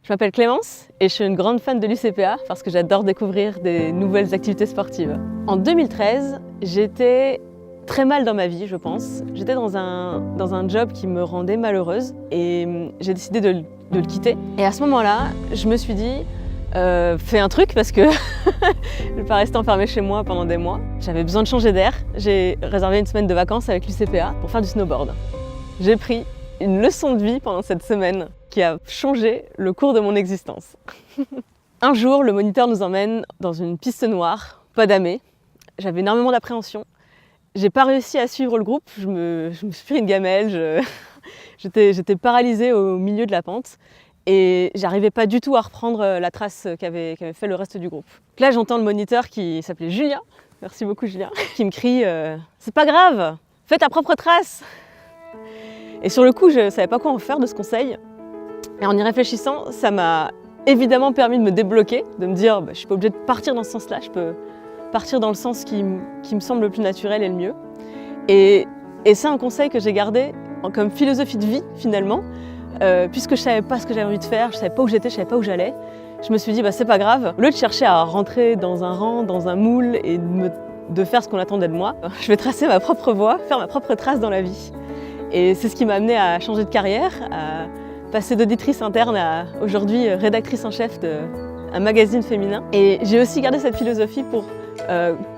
Je m'appelle Clémence et je suis une grande fan de l'UCPA parce que j'adore découvrir des nouvelles activités sportives. En 2013, j'étais très mal dans ma vie, je pense. J'étais dans un job qui me rendait malheureuse et j'ai décidé de le quitter. Et à ce moment-là, je me suis dit, fais un truc parce que je ne vais pas rester enfermée chez moi pendant des mois. J'avais besoin de changer d'air. J'ai réservé une semaine de vacances avec l'UCPA pour faire du snowboard. J'ai pris une leçon de vie pendant cette semaine qui a changé le cours de mon existence. Un jour, le moniteur nous emmène dans une piste noire, pas damée. J'avais énormément d'appréhension. J'ai pas réussi à suivre le groupe, je me suis pris une gamelle, j'étais paralysée au milieu de la pente et j'arrivais pas du tout à reprendre la trace qu'avait fait le reste du groupe. Là, j'entends le moniteur qui s'appelait Julien, merci beaucoup Julien, qui me crie « C'est pas grave, fais ta propre trace !» Et sur le coup, je savais pas quoi en faire de ce conseil. Et en y réfléchissant, ça m'a évidemment permis de me débloquer, de me dire je suis pas obligée de partir dans ce sens-là, je peux partir dans le sens qui me semble le plus naturel et le mieux. Et c'est un conseil que j'ai gardé comme philosophie de vie finalement, puisque je savais pas ce que j'avais envie de faire, je savais pas où j'étais, je savais pas où j'allais. Je me suis dit c'est pas grave, au lieu de chercher à rentrer dans un rang, dans un moule et de faire ce qu'on attendait de moi, je vais tracer ma propre voie, faire ma propre trace dans la vie. Et c'est ce qui m'a amenée à changer de carrière, à passer d'auditrice interne à aujourd'hui rédactrice en chef d'un magazine féminin. Et j'ai aussi gardé cette philosophie pour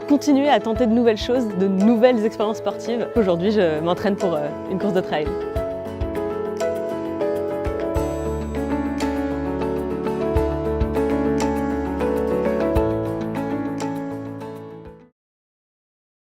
continuer à tenter de nouvelles choses, de nouvelles expériences sportives. Aujourd'hui, je m'entraîne pour une course de trail.